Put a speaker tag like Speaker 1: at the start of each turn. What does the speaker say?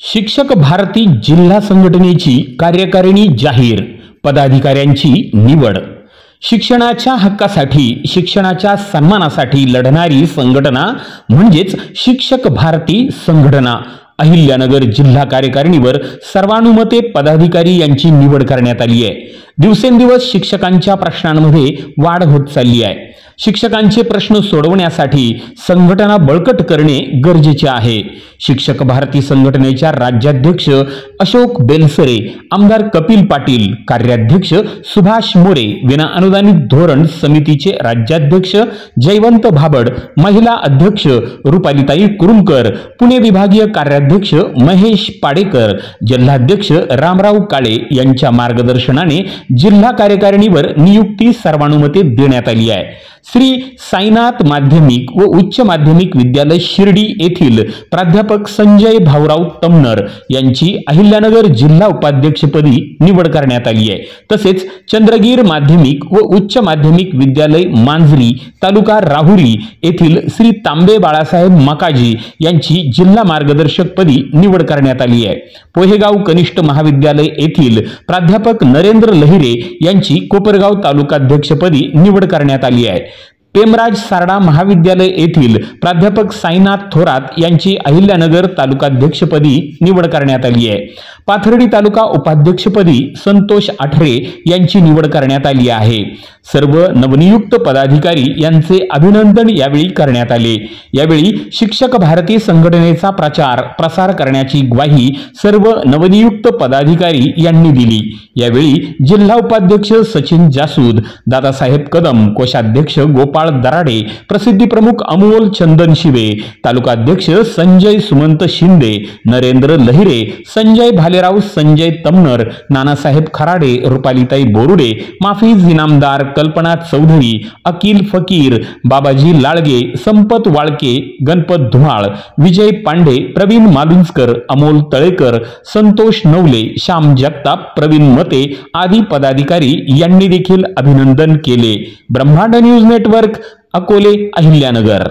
Speaker 1: शिक्षक भारती जिल्हा संघटनेची कार्यकारिणी जाहीर, पदाधिकाऱ्यांची निवड। शिक्षणाच्या हक्कासाठी, शिक्षणाच्या सन्मानासाठी लढणारी संघटना म्हणजेच शिक्षक भारती संघटना। अहिल्यानगर जिल्हा कार्यकारिणीवर सर्वानुमते पदाधिकारी यांची निवड करण्यात आली आहे। दिवसेंदिवस शिक्षकांच्या प्रश्नांमध्ये वाढ होत चालली आहे। शिक्षकांचे प्रश्न सोडवण्यासाठी संघटना बळकट करणे गरजेचे आहे। शिक्षक भारती संघटनेच्या राज्याध्यक्ष अशोक बेलसरे, आमदार कपिल पाटील, कार्याध्यक्ष सुभाष मोरे, विना अनुदानित धोरण समितीचे राज्याध्यक्ष जयवंत भाबड, महिला अध्यक्ष रुपालीताई कुरुमकर, पुणे विभागीय कार्याध्यक्ष महेश पाडेकर, जिल्हाध्यक्ष रामराव काळे यांच्या मार्गदर्शनाने जिल्हा कार्यकारिणीवर नियुक्ती सर्वानुमते देण्यात आली आहे। श्री साईनाथ माध्यमिक व उच्च माध्यमिक विद्यालय शिर्डी येथील प्राध्यापक संजय भाऊराव तमनर यांची अहिल्यानगर जिल्हा उपाध्यक्षपदी निवड करण्यात आली आहे। तसेच चंद्रगीर माध्यमिक व उच्च माध्यमिक विद्यालय मांजरी तालुका राहुरी येथील श्री तांबे बाळासाहेब मकाजी यांची जिल्हा मार्गदर्शकपदी निवड करण्यात आली आहे। पोहेगाव कनिष्ठ महाविद्यालय येथील प्राध्यापक नरेंद्र लहिरे यांची कोपरगाव तालुकाध्यक्षपदी निवड करण्यात आली आहे। पेमराज सारडा महाविद्यालय येथील प्राध्यापक साईनाथ थोरात यांची अहिल्यानगर तालुकाध्यक्षपदी निवड करण्यात आली आहे। पाथर्डी तालुका उपाध्यक्षपदी संतोष आठरे यांची निवड करण्यात आली आहे। सर्व नवनियुक्त पदाधिकारी यांचे अभिनंदन यावेळी करण्यात आले। यावेळी शिक्षक भारती संघटनेचा प्रचार प्रसार करण्याची ग्वाही सर्व नवनियुक्त पदाधिकारी यांनी दिली। यावेळी जिल्हा उपाध्यक्ष सचिन जासूद, दादासाहेब कदम, कोषाध्यक्ष गोपाळ दराडे, प्रसिद्धी प्रमुख अमोल चंदन शिवे, तालुकाध्यक्ष संजय सुमंत शिंदे, नरेंद्र लहिरे, संजय भालेराव, संजय तमनर, नानासाहेब खराडे, रुपालीताई बोरुडे, माफीज इनामदार कल्पना चौधरी, अकिल फकीर, बाबाजी लाळगे, संपत वाळके, गणपत धुमाळ, विजय पांडे, प्रवीण मालुंजकर, अमोल तळेकर, संतोष नवले, श्याम जगताप, प्रवीण मते आदी पदाधिकारी यांनी देखील अभिनंदन केले। ब्रह्मांड न्यूज नेटवर्क, अकोले, अहिल्यानगर।